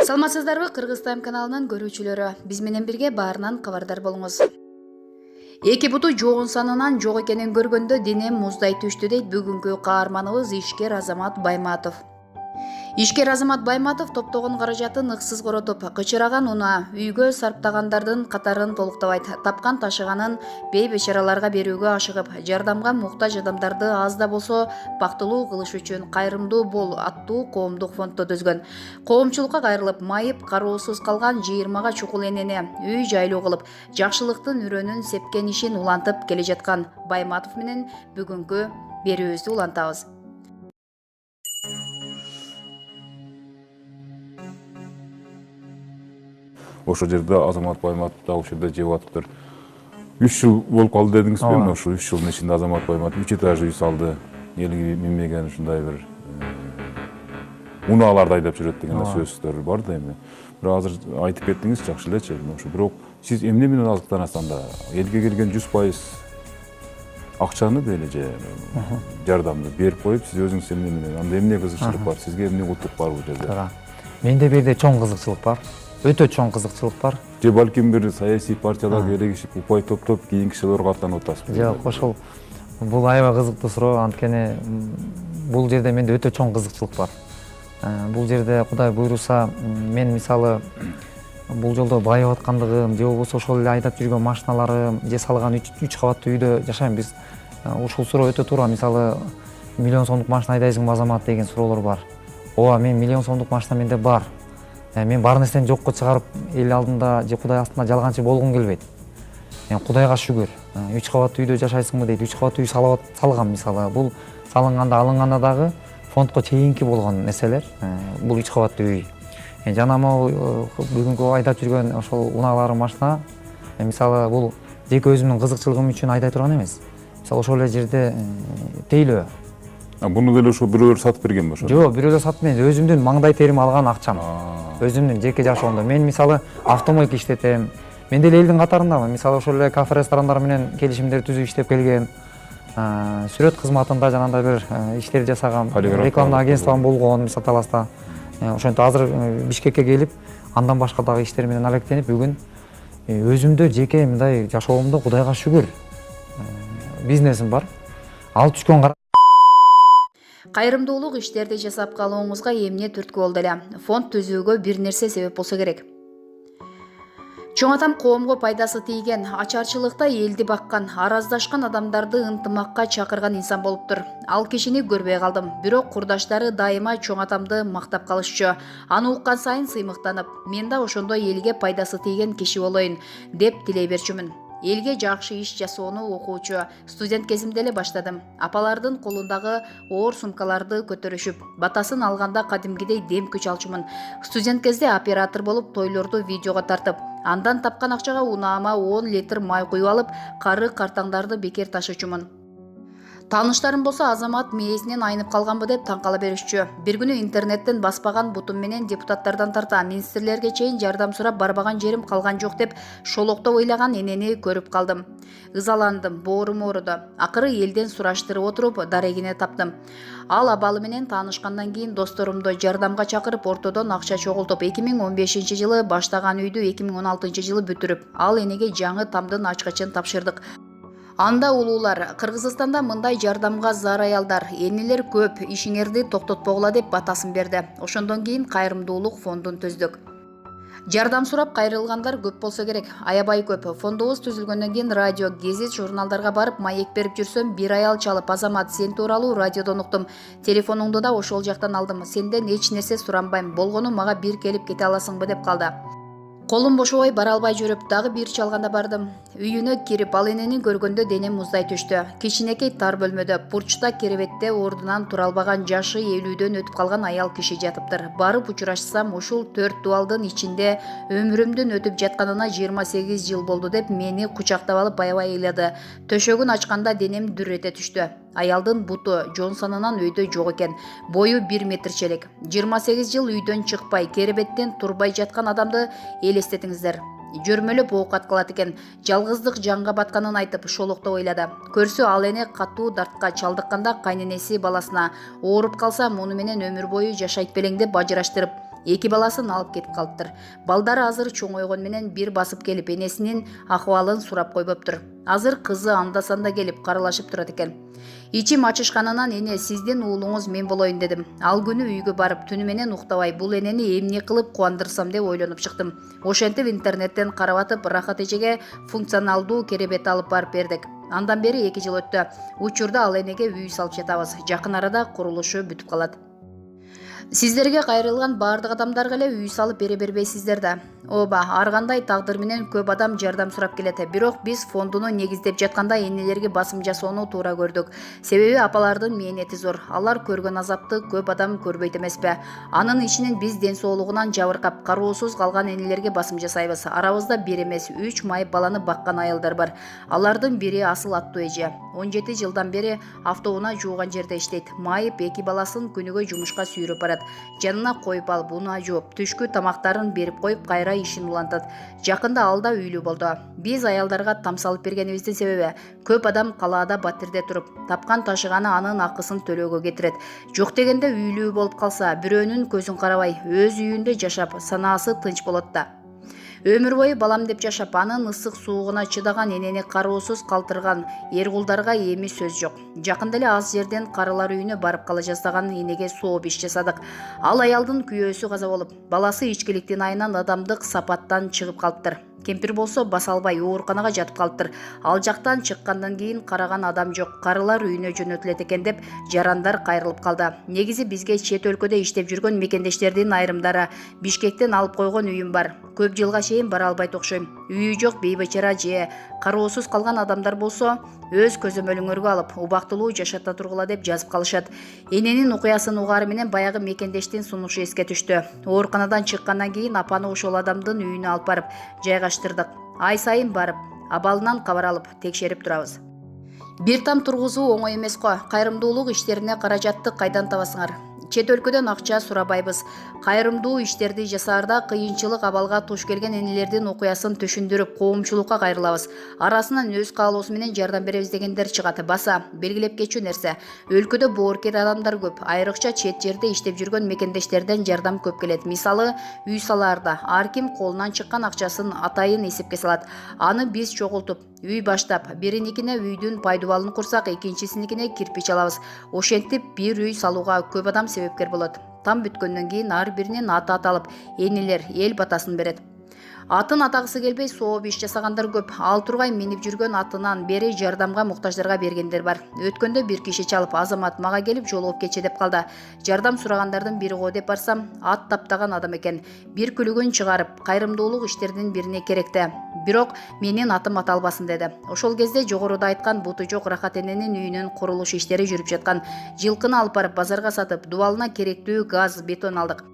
Саламатсыздарбы, Кыргыз Тайм каналынын көрүүчүлөрү. Биз менен бирге баарынан кабардар болуңуз. Эки буту жоогун санынан жок экенин көргөндө денем муздай түштү дейт бүгүнкү каарманыбыз ишкер Азамат Байматов. Ишкер Азамат Байматов топтогон каражатын ыксыз коротуп, кычыраган унаа, үйгө сарптагандардын катарын толуктабайт. Тапкан ташыганын бей-бечараларга берүүгө ашыгып, жардамга муктаж адамдарды аз да болсо бактылуу кылыш үчүн Кайрымдуу бол аттуу коомдук фондду түзгөн. Коомчулукка кайрылып, майып, кароосуз калган 20га чукул энени үй жайлуу кылып, жакшылыктын үрөнүн сепкен ишин улантып келе жаткан Байматов менен бүгүнкү берүүбүздү улантабыз. Ошо жерде Азамат Байматов да ошол жерде жеп атыптыр. 3 жыл болуп калды дедиңизби? Мына ошо 3 жылдын ичинде Азамат Байматов 3 этаж үй салды. Элге минмеген ушундай бир унааларды айдап жүрөт деген сөздөр бар да эми. Бирок азыр айтып кеттиңиз, жакшы элечи. Ошо бирок сиз эмне менен азыктанасыз анда? Элге келген 100% акчаны деле же жардамды берип коюп, сиз өзүңүз эмне менен? Анда эмне кызыкчылык бар? Сизге эмне кутук бар бул жерде? Туура. Менде бир да чоң кызыкчылык бар. Өтө чоң кызыкчылык бар. Же балким бир саясий партияларга эрегишип, упай топтоп кийинки шылоорго аттанып атасызбы? Жок, ошол бул аябай кызыктуу суроо. Анткени бул жерде менде өтө чоң кызыкчылык бар. Бул жерде Кудай буйруса, мен мисалы бул жолдо байып аткандыгым, же болбосо ошол эле айдап жүргөн машиналарым, же салган 3 кабаттуу үйдө жашайм. Биз ушул суроо өтө туура. Мисалы миллион сомдук машина айдайсыңбы Азамат деген суроолор бар. Ооба, мен миллион сомдук машина менде бар. Мен бар нерсени жокко чыгарып, эл алдында же Кудай астында жалганчы болгум келбейт. Мен Кудайга шүгүр. 3 кабаттуу үйдө жашайсыңбы дейт. 3 кабаттуу үй салгам мисалы. Бул салынганда, алынганда дагы фондко чейинки болгон нерселер. Бул 3 кабаттуу үй. Жана могу бүгүнкү айдап жүргөн ошол унааларым машина, мисалы бул жеке өзүмдүн кызыкчылыгым үчүн айдай турган эмес. Мисалы ошол эле жерде тейлөө. Буну деле ошо бирөөлөр сатып берген ошо? Жок, бирөөлөр сатып эмес, өзүмдүн маңдай терим алган акчам. Өзүмдүн жеке жашоомдо. Мен мисалы автомойка иштетем. Мен деле элдин катарындамын. Мисалы ошол эле кафе ресторандар менен келишимдер түзүп иштеп келген. Сүрөт кызматында жанагындай бир иштер жасагам. Рекламдык агентством болгон мисалы Таласта. Ошентип азыр Бишкекке келип, андан башка дагы иштер менен алектенип, бүгүн өзүмдө жеке мындай жашоомдо Кудайга шүгүр бизнесим бар. Ал түшкөн Кайрымдуулук иштерди жасап калууңузга эмне түрткү болду эле? Фонд түзүүгө бир нерсе себеп болсо керек. Чоң атам коомго пайдасы тийген, ачарчылыкта элди баккан, араздашкан адамдарды ынтымакка чакырган инсан болуптур. Ал кишини көрбөй калдым, бирок курдаштары дайыма чоң атамды мактап калышчу. Аны уккан сайын сыймыктанып, мен да ошондой элге пайдасы тийген киши болоюн деп тилей берчүмүн. Элге жакшы иш жасоону окуучу студент кезимде эле баштадым. Апалардын колундагы оор сумкаларды көтөрүшүп, батасын алганда кадимгидей дем күч алчумун. Студент кезде оператор болуп, тойлорду видеого тартып, андан тапкан акчага унаама 10 литр май куюп алып, кары картаңдарды бекер ташычумун. Тааныштарым болсо Азамат мээсинен айнып калганбы деп таң кала беришчү. Бир күнү интернеттен баспаган бутум менен депутаттардан тарта министрлерге чейин жардам сурап барбаган жерим калган жок деп шолоктоп ыйлаган энени көрүп калдым. Ызаландым, боорум ооруду. Акыры элден сураштырып отуруп дарегине таптым. Ал абалы менен таанышкандан кийин досторумду жардамга чакырып, ортодон акча чогултуп, 2015-жылы баштаган үйдү 2016-жылы бүтүрүп, ал энеге жаңы тамдын ачкычын тапшырдык. Анда улуулар, Кыргызстанда мындай жардамга зар аялдар, энелер көп, ишиңерди токтотпогула деп батасын берди. Ошондон кийин Кайрымдуулук фондун түздүк. Жардам сурап кайрылгандар көп болсо керек, аябай көп. Фондубуз түзүлгөндөн кийин радио, гезит, журналдарга барып маек берип жүрсөм, бир аял чалып: "Азамат, сен тууралуу радиодон уктум. Телефонуңду да ошол жактан алдым. Сенден эч нерсе суранбайм. Болгону мага бир келип кете аласыңбы?" деп калды. Колум бошобой бара албай жүрүп, дагы бир чалганда бардым. Үйүнө кирип, ал энени көргөндө денем муздай түштү. Кичинекей тар бөлмөдө, бурчта керебетте ордунан тура албаган, жашы 50дөн өтүп калган аял киши жатыптыр. Барып учурашсам, ушул 4 дубалдын ичинде өмүрүмдүн өтүп жатканына 28 жыл болду деп мени кучактап алып аябай ыйлады. Төшөгүн ачканда денем дүр эте түштү. Аялдын буту жон санынан өйдө жок экен. Бою 1 метрчелик. 28 жыл үйдөн чыкпай, керебеттен турбай жаткан адамды элестетиңиздер. Жөрмөлөп оокат кылат экен. Жалгыздык жанга батканын айтып шолоктоп ыйлады. Көрсө ал эне катуу дартка чалдыкканда кайненеси баласына: "Ооруп калса, муну менен өмүр бою жашайт белең" деп бажыраштырып, 2 баласын алып кетип калыптыр. Балдары азыр чоңойгон менен бир басып келип энесинин акыбалын сурап койбоптур. Азыр кызы анда-санда келип каралашып турат экен. Ичим ачышканынан эне сиздин уулуңуз мен болоюн дедим. Ал күнү үйгө барып түнү менен уктабай бул энени эмне кылып кубандырсам деп ойлонуп чыктым. Ошентип интернеттен карап атып Рахат эжеге функционалдуу керебет алып барып бердик. Андан бери 2 жыл өттү. Учурда ал энеге үй салып жатабыз. Жакын арада курулушу бүтүп калат. Сиздерге кайрылган баардык адамдарга эле үй салып бере бербейсиздер да. Ооба, ар кандай тагдыр менен көп адам жардам сурап келет. Бирок биз фондуну негиздеп жатканда энелерге басым жасоону туура көрдүк. Себеби апалардын мээнети зор. Алар көргөн азапты көп адам көрбөйт эмеспи? Анын ичинен биз ден соолугунан жабыркап, кароосуз калган энелерге басым жасайбыз. Арабызда бир эмес 3 майып баланы баккан аялдар бар. Алардын бири Асыл аттуу эже. 17 жылдан бери автоунаа жууган жерде иштейт. Майып 2 баласын күнүгө жумушка сүйрөп барат. Жанына коюп алып, унаа жууп, түшкү тамактарын берип коюп, кайра ишин улантат. Жакында ал да үйлүү болду. Биз аялдарга там салып бергенибиздин себеби көп адам калаада батирде туруп, тапкан ташыганы анын акысын төлөөгө кетирет. Жок дегенде үйлүү болуп калса, бирөөнүн көзүн карабай, өз үйүндө жашап, санаасы тынч болот да. Өмүр бою балам деп жашап, анын ысык суугуна чыдаган энени кароосуз калтырган эркулдарга эми сөз жок. Жакында эле аз жерден карылар үйүнө барып кала жаздаган энеге сооп иш жасадык. Ал аялдын күйөөсү каза болуп, баласы ичкиликтин айынан адамдык сапаттан чыгып калыптыр. Кемпир болсо баса албай ооруканага жатып калыптыр. Ал жактан чыккандан кийин караган адам жок, карылар үйүнө жөнөтүлөт экен деп жарандар кайрылып калды. Негизи бизге чет өлкөдө иштеп жүргөн мекендештердин айрымдары Бишкектен алып койгон үйүм бар. Көп жылга чейин бара албайт окшойм. Үйү жок бейбечара же кароосуз калган адамдар болсо өз көзөмөлүңөргө алып убактылуу жашата тургула деп жазып калышат. Эненин окуясын угаары менен баягы мекендештин сунушу эске түштү. Ооруканадан чыккандан кийин апаны ошол адамдын үйүнө алып барып жайгаштырдык. Ай сайын барып, абалынан кабар алып текшерип турабыз. Бир там тургузуу оңой эмес го. Кайрымдуулук иштерине каражатты кайдан табасыңар? Чет өлкөдөн акча сурабайбыз. Кайрымдуу иштерди жасаарда кыйынчылык абалга туш келген энелердин окуясын түшүндүрүп, коомчулукка кайрылабыз. Арасынан өз каалоосу менен жардам беребиз дегендер чыгат. Баса, белгилеп кетчү нерсе. Өлкөдө боорукер адамдар көп. Айрыкча чет жерде иштеп жүргөн мекендештерден жардам көп келет. Мисалы, үй салаарда ар ким колунан чыккан акчасын атайын эсепке салат. Аны биз чогултуп, үй баштап, бириникине үйдүн пайдубалын курсак, экинчисиникине кирпич алабыз. Ошентип бир үй салууга көп адам себепкер болот. Там бүткөндөн кийин ар биринин аты аталып, энелер эл батасын берет. Атын атагысы келбей сооп иш жасагандар көп. Ал тургай минип жүргөн атынан бери жардамга муктаждарга бергендер бар. Өткөндө бир киши чалып, азамат мага келип жолугуп кетчи деп калды. Жардам сурагандардын бири го деп барсам, ат таптаган адам экен. Бир күлүгүн чыгарып, кайрымдуулук иштердин бирине керекте. Бирок менин атым аталбасын деди. Ошол кезде жогоруда айткан буту жок Рахат эненин үйүнүн курулуш иштери жүрүп жаткан. Жылкыны алып барып базарга сатып, дубалына керектүү газ, бетон алдык.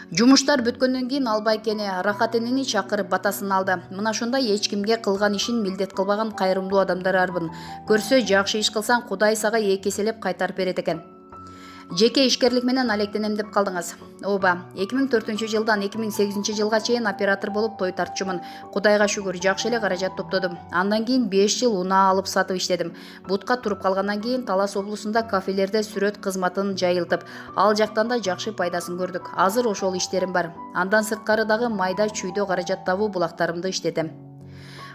Жумуштар бүткөндөн кийин Албайкени Рахат энени чакырып батасын алды. Мына ошондой эч кимге кылган ишин милдет кылбаган кайрымдуу адамдар арбын. Көрсө жакшы иш кылсаң Кудай сага эки эселеп кайтарып берет экен. Жеке ишкерлик менен алектенем деп калдыңыз. Ооба, 2004-жылдан 2008-жылга чейин оператор болуп той тартчумун. Кудайга шүгүр, жакшы эле каражат топтодум. Андан кийин 5 жыл унаа алып сатып иштедим. Бутка туруп калгандан кийин Талас облусунда кафелерде сүрөт кызматын жайылтып, ал жактан да жакшы пайдасын көрдүк. Азыр ошол иштерим бар. Андан сырткары дагы майда чүйдө каражат табуу булактарымды иштетем.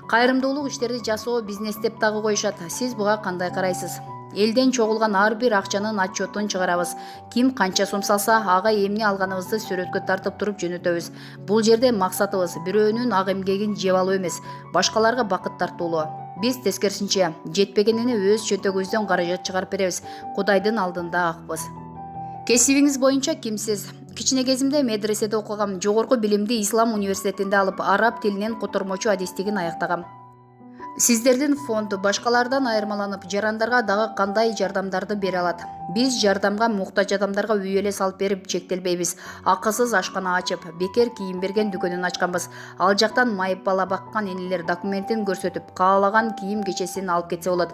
Кайрымдуулук иштерди жасоо бизнес деп дагы коюшат. Сиз буга кандай карайсыз? Элден чогулган ар бир акчанын отчетун чыгарабыз. Ким канча сом салса, ага эмне алганыбызды сүрөткө тартып туруп жөнөтөбүз. Бул жерде максатыбыз бирөөнүн ак эмгегин жеп алуу эмес, башкаларга бакыт тартуулоо. Биз тескерисинче жетпегенини өз чөнтөгүбүздөн каражат чыгарып беребиз. Кудайдын алдында акпыз. Кесибиңиз боюнча кимсиз? Кичине кезимде медреседе окугам. Жогорку билимди Ислам университетинде алып, араб тилинен котормочу адистигин аяктагам. Сиздердин фонду башкалардан айырмаланып, жарандарга дагы кандай жардамдарды бере алат? Биз жардамга муктаж адамдарга үй эле салып берип чектелбейбиз. Акысыз ашкана ачып, бекер кийим берген дүкөнүн ачканбыз. Ал жактан майып бала баккан энелер документин көрсөтүп, каалаган кийим кечесин алып кетсе болот.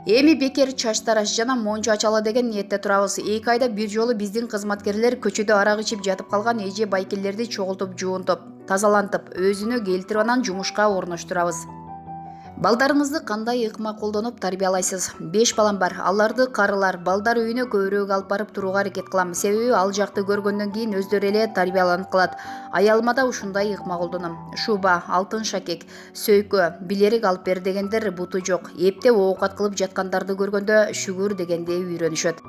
Эми бекер чач тараш жана мончо ачалы деген ниетте турабыз. 2 айда бир жолу биздин кызматкерлер көчөдө арак ичип жатып калган эже байкелерди чогултуп, жуунтуп, тазалантып, өзүнө келтирип анан жумушка орноштурабыз. Балдарыңызды кандай ыкма колдонуп тарбиялайсыз? 5 балам бар. Аларды карылар, балдар үйүнө көбүрөөк алып барып турууга аракет кылам. Себеби ал жакты көргөндөн кийин өздөрү эле тарбияланып калат. Аялыма да ушундай ыкма колдоном. Шуба, алтын шакек, сөйкө, билерик алып бер дегендер буту жок. Эптеп оокат кылып жаткандарды көргөндө шүгүр дегенди үйрөнүшөт.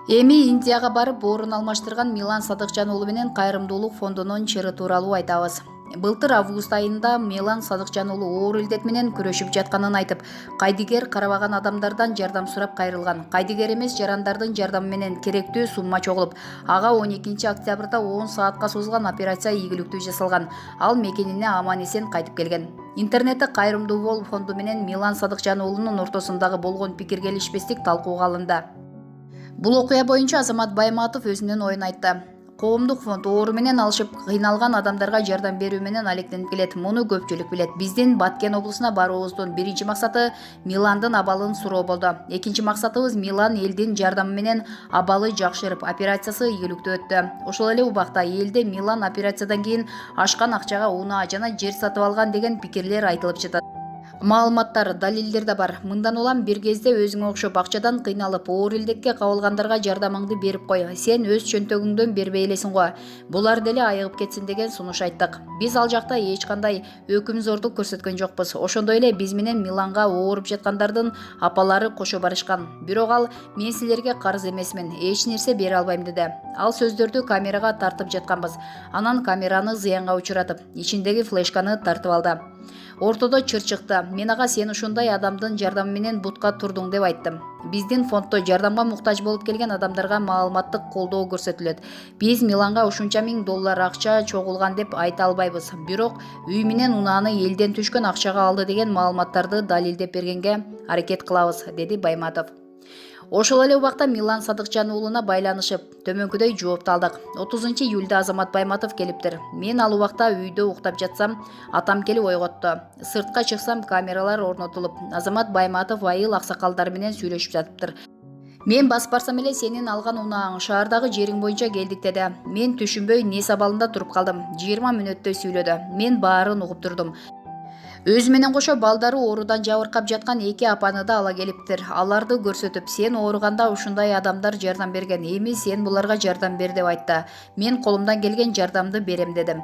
Эми Индияга барып орун алмаштырган Милан Садыкжан уулу менен Кайрымдуулук фондунун чыры тууралуу айтабыз. Былтыр август айында Милан Садыкжан уулу оор илдет менен күрөшүп жатканын айтып, кайдыгер карабаган адамдардан жардам сурап кайрылган. Кайдыгер эмес жарандардын жардамы менен керектүү сумма чогулуп, ага 12 октябрда 10 саатка созулган операция ийгиликтүү жасалган. Ал мекенине аман-эсен кайтып келген. Интернетте Кайрымдуу фонду менен Милан Садыкжан уулунун ортосундагы болгон пикир келишпестик талкууга алынды. Бул окуя боюнча Азамат Байматов өзүнүн оюн айтты. Коомдук фонд оору менен алышып кыйналган адамдарга жардам берүү менен алектенип келет. Муну көпчүлүк билет. Биздин Баткен облусуна баруубуздун биринчи максаты Миландын абалын суроо болду. Экинчи максатыбыз Милан элдин жардамы менен абалы жакшырып, операциясы ийгиликтүү өттү. Ошол эле убакта элде Милан операциядан кийин ашкан акчага унаа жана жер сатып алган деген пикирлер айтылып жатат. Маалыматтар, далилдер да бар. Мындан улам бир кезде өзүңө окшоп акчадан кыйналып, оор илдетке кабылгандарга жардамыңды берип кой. Сен өз чөнтөгүңдөн бербей элесиң го. Булар деле айыгып кетсин деген сунуш айттык. Биз ал жакта эч кандай өкүмзордук көрсөткөн жокпуз. Ошондой эле биз менен Миланга ооруп жаткандардын апалары кошо барышкан. Бирок ал мен силерге карыз эмесмин, эч нерсе бере албайм деди. Ал сөздөрдү камерага тартып жатканбыз. Анан камераны зыянга учуратып, ичиндеги флешканы тартып алды. Ортодо чыр чыкты. Мен ага сен ушундай адамдын жардамы менен бутка турдуң деп айттым. Биздин фонддо жардамга муктаж болуп келген адамдарга маалыматтык колдоо көрсөтүлөт. Биз Миланга ушунча $1000 акча чогулган деп айта албайбыз. Бирок үй менен унааны элден түшкөн акчага алды деген маалыматтарды далилдеп бергенге аракет кылабыз, деди Байматов. Ошол эле убакта Милан Садыкжан уулуна байланышып, төмөнкүдөй жооп алдык. 30 июлда Азамат Байматов келиптир. Мен ал убакта үйдө уктап жатсам, атам келип ойготту. Сыртка чыксам, камералар орнотулуп, Азамат Байматов айыл аксакалдары менен сүйлөшүп жатыптыр. Мен басып барсам эле сенин алган унааң шаардагы жериң боюнча келдик деди. Мен түшүнбөй нес абалында туруп калдым. 20 мүнөттөй сүйлөдү. Мен баарын угуп турдум. Өзү менен кошо балдары оорудан жабыркап жаткан 2 апаны да ала келиптир. Аларды көрсөтүп, сен ооруганда ушундай адамдар жардам берген, эми сен буларга жардам бер деп айтты. Мен колумдан келген жардамды берем дедим.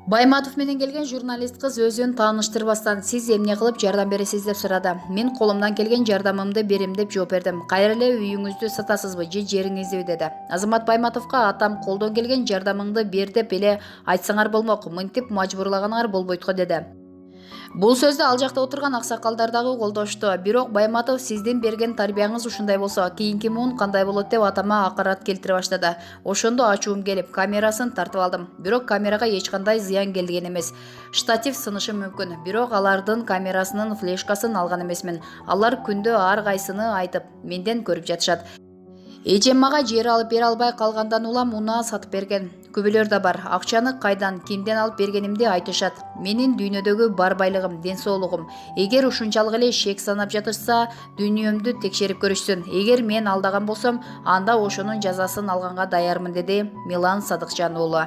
Байматов менен келген журналист кыз өзүн тааныштырбастан сиз эмне кылып жардам бересиз деп сурады. Мен колумдан келген жардамымды берем деп жооп бердим. Кайра эле үйүңүздү сатасызбы же жериңизди деди. Азамат Байматовго атам колдон келген жардамыңды бер деп эле айтсаңар болмок, мынтип мажбурлаганыңар болбойт го деди. Бул сөздү ал жакта отурган аксакалдар дагы колдошту. Бирок Байматов сиздин берген тарбияңыз ушундай болсо, кийинки муун кандай болот деп атама акарат келтире баштады. Ошондо ачуум келип, камерасын тартып алдым. Бирок камерага эч кандай зыян келген эмес. Штатив сынышы мүмкүн. Бирок алардын камерасынын флешкасын алган эмесмин. Алар күндө ар кайсыны айтып, менден көрүп жатышат. Эжем мага жер алып бере албай калгандан улам унаа сатып берген. Күбөлөр да бар. Акчаны кайдан, кимден алып бергенимди айтышат. Менин дүйнөдөгү бар байлыгым, ден соолугум. Эгер ушунчалык эле шек санап жатышса, дүйнөмдү текшерип көрүшсүн. Эгер мен алдаган болсом, анда ошонун жазасын алганга даярмын, деди Милан Садыкжан уулу.